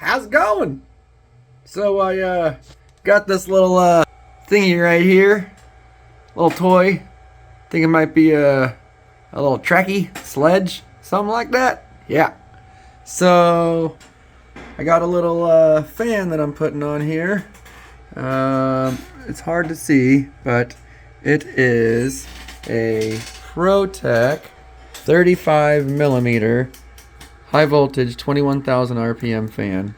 how's it going? So I got this little thingy right here, little toy. Think it might be a little Traxxas Sledge, something like that. Yeah. So I got a little fan that I'm putting on here. It's hard to see, but it is a ProTech 35 millimeter high voltage 21,000 RPM fan,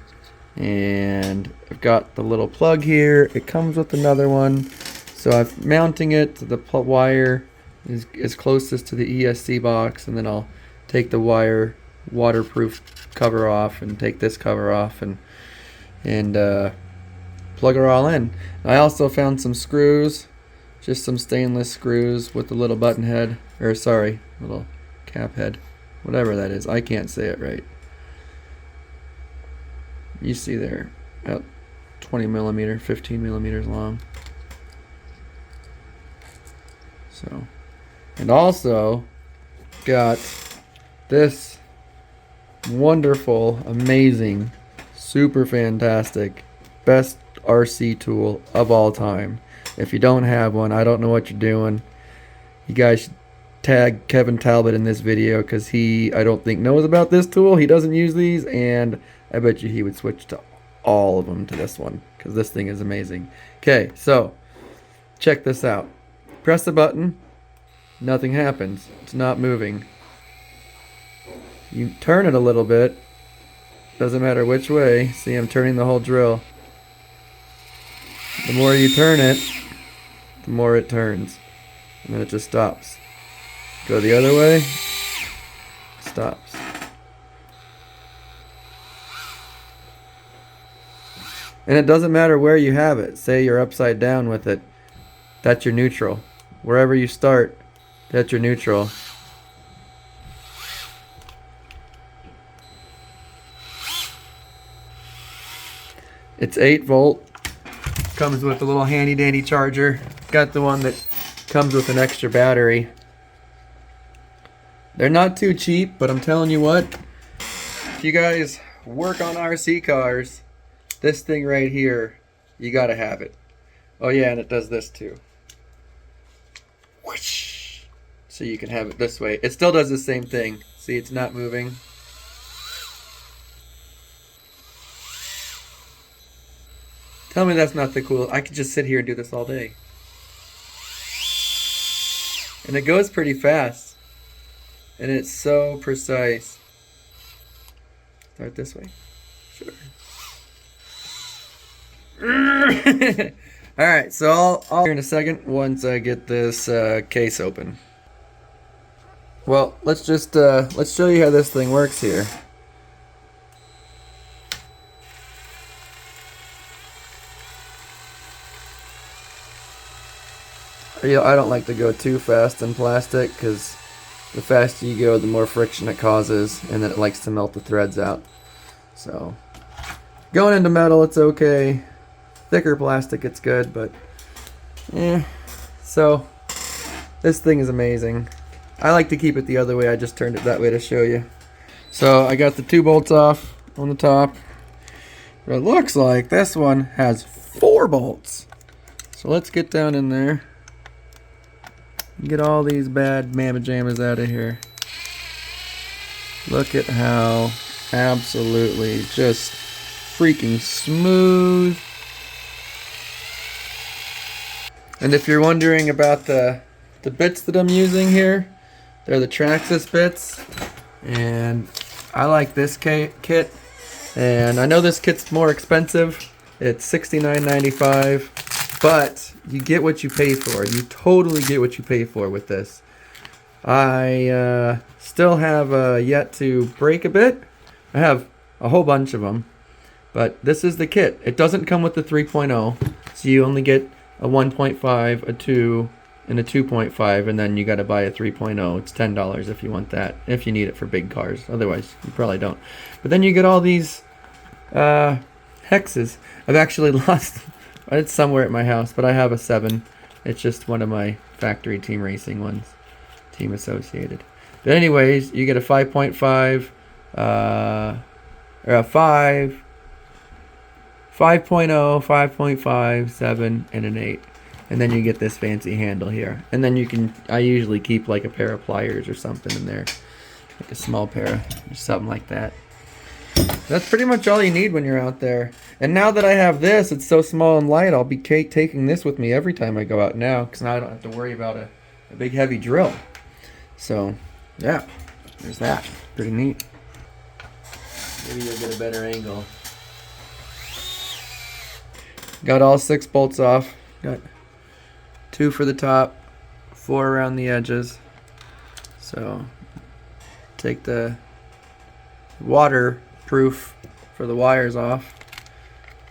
and I've got the little plug here. It comes with another one, so I'm mounting it to the wire is closest to the ESC box, and then I'll take the wire waterproof cover off and take this cover off and plug her all in. I also found some screws, just some stainless screws with the little button head, or sorry, little cap head, whatever that is. I can't say it right. You see there, about 20 millimeter, 15 millimeters long. So, and also got this wonderful, amazing, super fantastic, best RC tool of all time. If you don't have one, I don't know what you're doing. You guys should tag Kevin Talbot in this video, because he, I don't think, knows about this tool. He doesn't use these, and I bet you he would switch to all of them to this one, because this thing is amazing. Okay, so check this out. Press the button, nothing happens. It's not moving. You turn it a little bit, doesn't matter which way. See, I'm turning the whole drill. The more you turn it, the more it turns, and then it just stops. Go the other way, stops. And it doesn't matter where you have it. Say you're upside down with it, that's your neutral. Wherever you start, that's your neutral. It's 8 volt. Comes with a little handy dandy charger. Got the one that comes with an extra battery. They're not too cheap, but I'm telling you what, if you guys work on RC cars, this thing right here, you gotta have it. Oh yeah, and it does this too. Whoosh! So you can have it this way. It still does the same thing. See, it's not moving. Tell me that's not the cool. I could just sit here and do this all day. And it goes pretty fast. And it's so precise. Start this way. Sure. Alright, so I'll in a second once I get this case open. Well, let's show you how this thing works here. I don't like to go too fast in plastic, because the faster you go, the more friction it causes, and then it likes to melt the threads out. So, going into metal, it's okay. Thicker plastic, it's good, but so, this thing is amazing. I like to keep it the other way. I just turned it that way to show you. So, I got the 2 bolts off on the top. It looks like this one has 4 bolts. So, let's get down in there. Get all these bad mamma jammas out of here. Look at how absolutely just freaking smooth. And if you're wondering about the bits that I'm using here, they're the Traxxas bits, and I like this kit. And I know this kit's more expensive. It's $69.95. But you get what you pay for. You totally get what you pay for with this. I still have yet to break a bit. I have a whole bunch of them. But this is the kit. It doesn't come with the 3.0. So you only get a 1.5, a 2, and a 2.5. And then you got to buy a 3.0. It's $10 if you want that. If you need it for big cars. Otherwise, you probably don't. But then you get all these hexes. I've actually lost... It's somewhere at my house, but I have a 7. It's just one of my factory team racing ones. Team associated. But anyways, you get a 5.5, or a 5, 5.0, 5.5, 7, and an 8. And then you get this fancy handle here. And then you can, I usually keep like a pair of pliers or something in there. Like a small pair, or something like that. That's pretty much all you need when you're out there. And now that I have this, it's so small and light, I'll be taking this with me every time I go out now, because now I don't have to worry about a big heavy drill. So, yeah, there's that. Pretty neat. Maybe you'll get a better angle. Got all 6 bolts off. Got 2 for the top, 4 around the edges. So, take the waterproof for the wires off.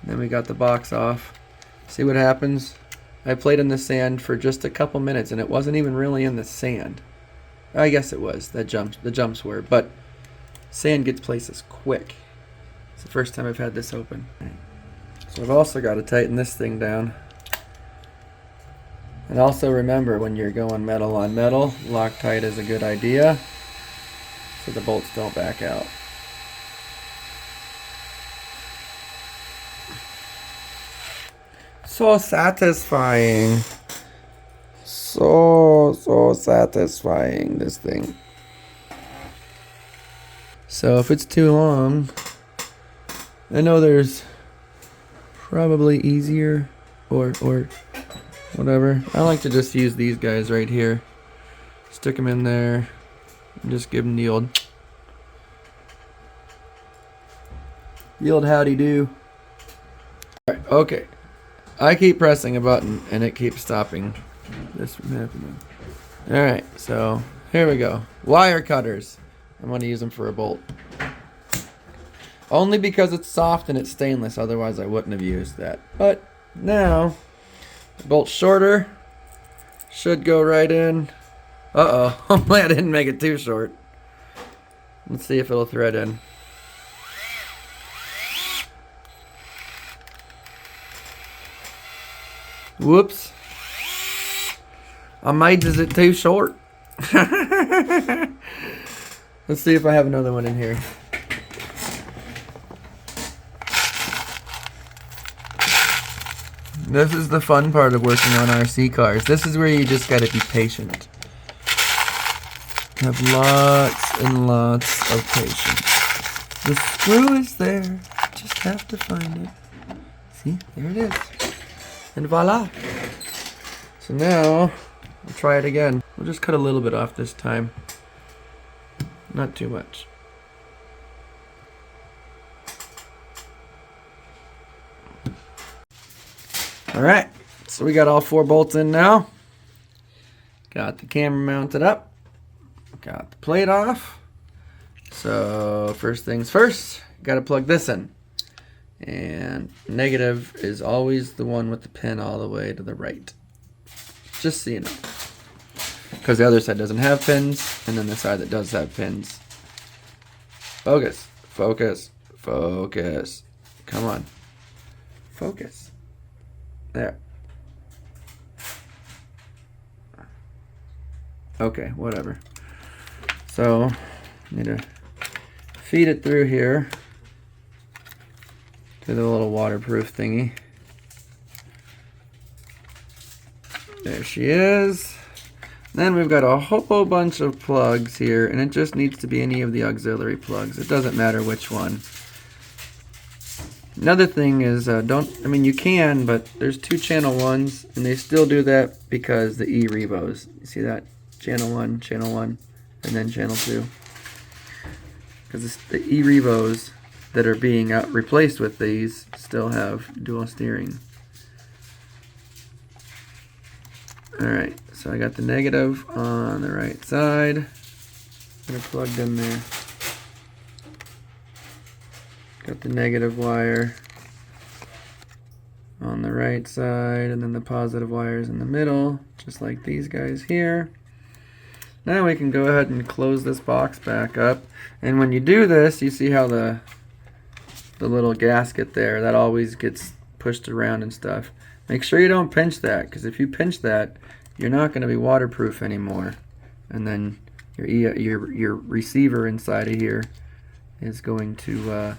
Then we got the box off. See what happens? I played in the sand for just a couple minutes and it wasn't even really in the sand. I guess it was. The jumps were, but sand gets places quick. It's the first time I've had this open. So I've also got to tighten this thing down. And also remember, when you're going metal on metal, Loctite is a good idea so the bolts don't back out. So satisfying. So satisfying, this thing. So if it's too long, I know there's probably easier or whatever. I like to just use these guys right here. Stick them in there and just give them the old howdy do. Alright, okay. I keep pressing a button and it keeps stopping this from happening. Alright, so here we go. Wire cutters. I'm going to use them for a bolt. Only because it's soft and it's stainless, otherwise I wouldn't have used that. But now, the bolt's shorter. Should go right in. Uh-oh, hopefully I didn't make it too short. Let's see if it'll thread in. Whoops. I made it too short. Let's see if I have another one in here. This is the fun part of working on RC cars. This is where you just gotta be patient. Have lots and lots of patience. The screw is there. Just have to find it. See? There it is. And voila. So now, we'll try it again. We'll just cut a little bit off this time. Not too much. Alright, so we got all 4 bolts in now. Got the camera mounted up. Got the plate off. So first things first, got to plug this in. And negative is always the one with the pin all the way to the right. Just so you know. Because the other side doesn't have pins, and then the side that does have pins. Focus, focus, focus. Come on. Focus. There. Okay, whatever. So, need to feed it through here to the little waterproof thingy. There she is. Then we've got a whole bunch of plugs here, and it just needs to be any of the auxiliary plugs. It doesn't matter which one. Another thing is, you can, but there's 2 channel 1s, and they still do that because the E-Revos. You see that? Channel 1, and then channel 2. Because the E-Revos that are being replaced with these still have dual steering. Alright, so I got the negative on the right side. Got it plugged in there. Got the negative wire on the right side, and then the positive wires in the middle, just like these guys here. Now we can go ahead and close this box back up. And when you do this, you see how the little gasket there, that always gets pushed around and stuff. Make sure you don't pinch that, because if you pinch that, you're not going to be waterproof anymore. And then your receiver inside of here is going to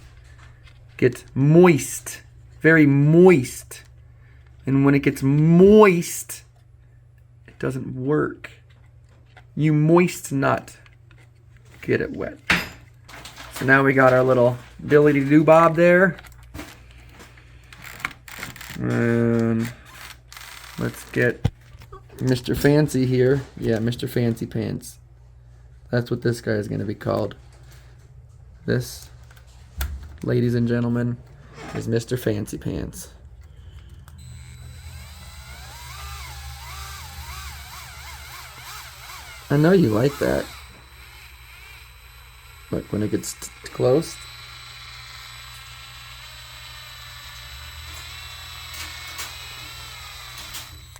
get moist very moist. And when it gets moist, it doesn't work. You moist nut. Get it wet. So now we got our little Billy-de-do-bob there. And let's get Mr. Fancy here. Yeah, Mr. Fancy Pants. That's what this guy is going to be called. This, ladies and gentlemen, is Mr. Fancy Pants. I know you like that. Look, when it gets close.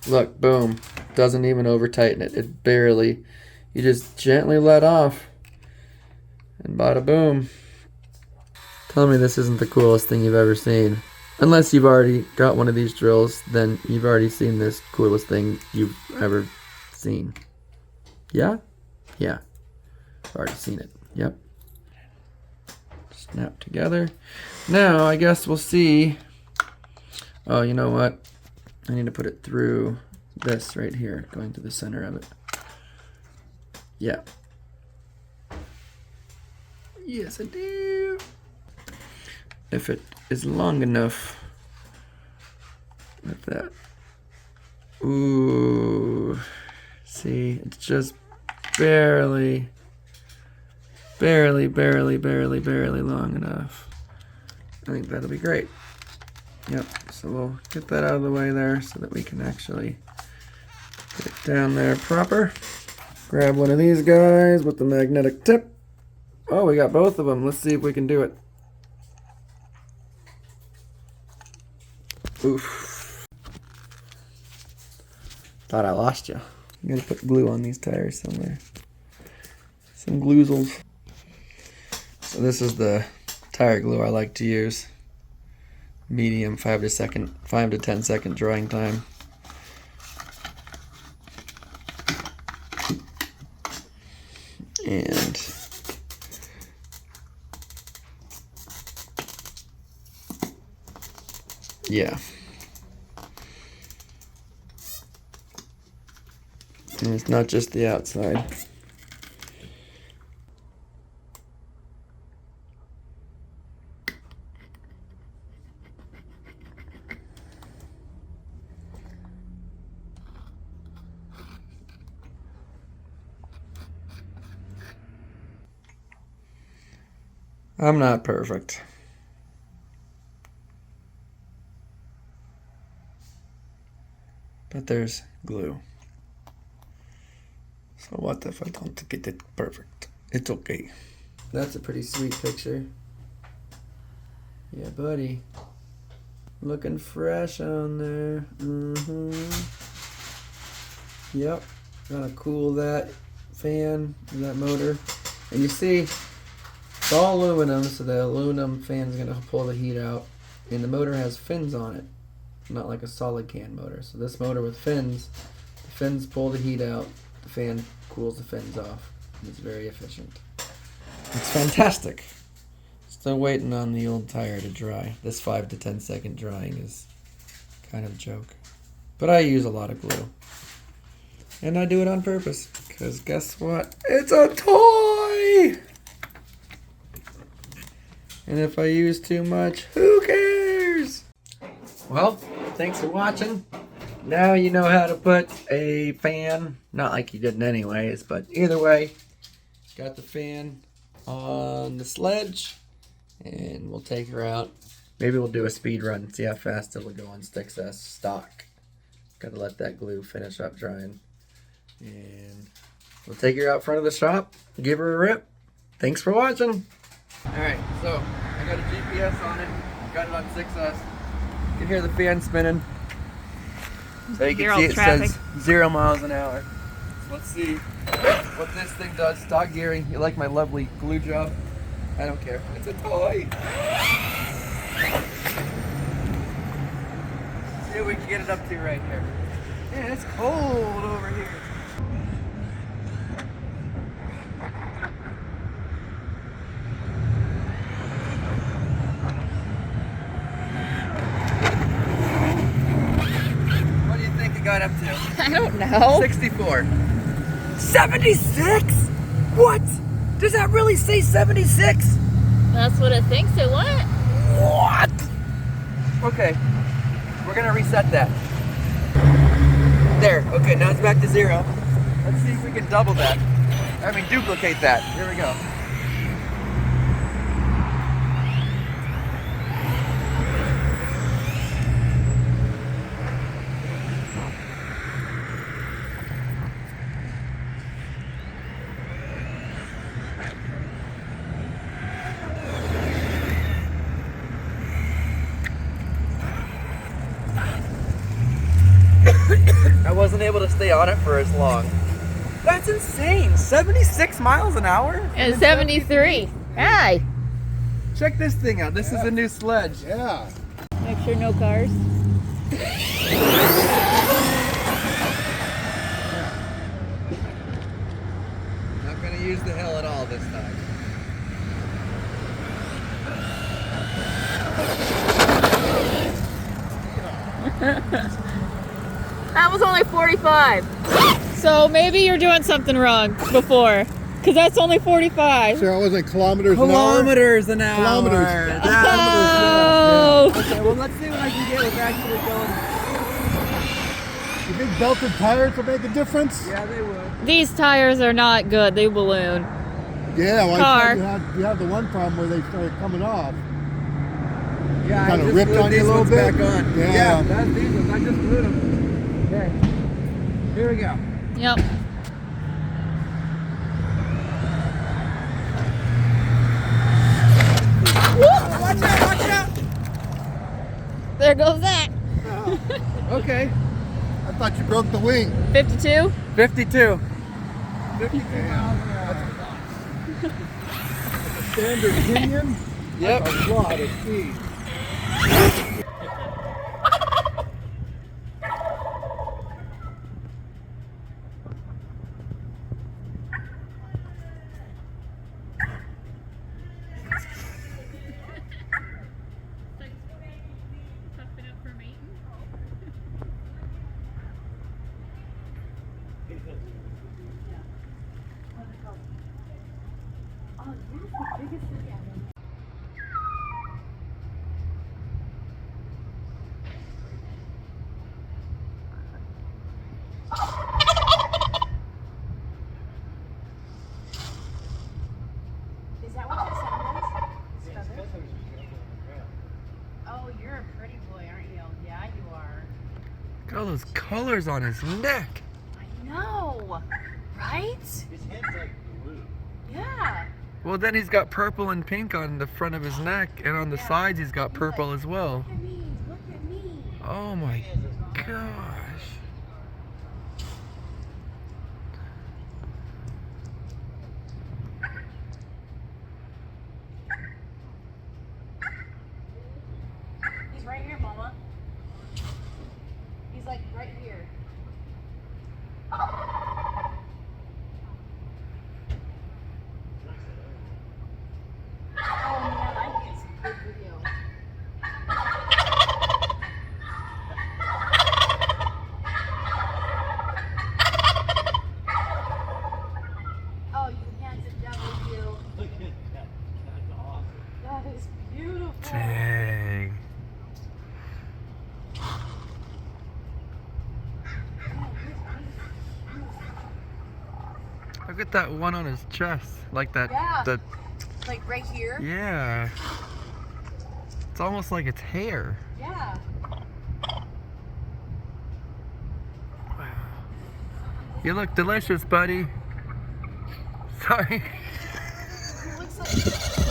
Look, boom. Doesn't even over tighten it. It barely. You just gently let off. And bada boom. Tell me this isn't the coolest thing you've ever seen. Unless you've already got one of these drills, then you've already seen this coolest thing you've ever seen. Yeah? Yeah. I've already seen it. Yep. Snap together. Now, I guess we'll see. Oh, you know what? I need to put it through this right here, going to the center of it. Yeah. Yes, I do. If it is long enough, like that. Ooh. See, it's just barely long enough. I think that'll be great. Yep, so we'll get that out of the way there so that we can actually get it down there proper. Grab one of these guys with the magnetic tip. Oh, we got both of them. Let's see if we can do it. Oof. Thought I lost you. I'm gonna put glue on these tires somewhere. Some gloozles. So this is the tire glue I like to use. Medium, 5 to 10 second drying time. And yeah. And it's not just the outside. I'm not perfect. But there's glue. So what if I don't get it perfect? It's okay. That's a pretty sweet picture. Yeah, buddy. Looking fresh on there. Yep. Gotta cool that fan, that motor. And you see, it's all aluminum, so the aluminum fan's gonna pull the heat out. And the motor has fins on it, not like a solid can motor. So this motor with fins, the fins pull the heat out, the fan cools the fins off. And it's very efficient. It's fantastic. Still waiting on the old tire to dry. This 5 to 10 second drying is kind of a joke. But I use a lot of glue. And I do it on purpose, because guess what? It's a toy! And if I use too much, who cares? Well, thanks for watching. Now you know how to put a fan, not like you didn't anyways, but either way, got the fan on the sledge, and we'll take her out. Maybe we'll do a speed run, see how fast it'll go on Traxxas stock. Gotta let that glue finish up drying. And we'll take her out front of the shop, give her a rip. Thanks for watching. Alright, so I got a GPS on it, got it on Traxxas. You can hear the fan spinning. So you can see it says 0 miles an hour. So let's see what this thing does. Stock gearing. You like my lovely glue job? I don't care. It's a toy. See what we can get it up to right here. Man, it's cold over here. I don't know. 64. 76? What? Does that really say 76? That's what it thinks it what? What? Okay, we're gonna reset that. There, okay, now it's back to 0. Let's see if we can double that. I mean, duplicate that. Here we go. I wasn't able to stay on it for as long. That's insane. 76 miles an hour? And 73. Hi. Check this thing out. This is a new sledge. Yeah. Make sure no cars. Not gonna use the hill at all this time. That was only 45. So maybe you're doing something wrong before. Because that's only 45. So it wasn't kilometers Kilometers an hour. Kilometers. Oh. Okay, well let's see what I can get with actually going. You think belted tires will make a difference? Yeah, they would. These tires are not good. They balloon. Yeah, well, Car. you had the one problem where they started coming off. Yeah, Kinda I just ripped glued on you a these little ones bit? back on. Yeah. That's these ones. I just glued them. Okay. Here we go. Yep. Watch out, watch out! There goes that. Okay. I thought you broke the wing. 52. 52. 52 miles an hour. Standard pinion? Yep. That's a lot of speed. Is that what that sound is? Feathers? Oh, you're a pretty boy, aren't you? Yeah, you are. Look at all those colors on his neck. I know, right? His head's like blue. Yeah. Well, then he's got purple and pink on the front of his neck, and on the sides he's got purple as well. Look at me. Look at me. Oh my gosh. He's right here, Mama. He's like right here. Oh man, I need some good video. Oh, you handsome devil, you. Look at that. That's awesome. That is beautiful. Dang. Look at that one on his chest. Like that. Yeah. The, Like right here? yeah. It's almost like it's hair. Yeah. Wow. You look delicious, buddy. Sorry. It looks like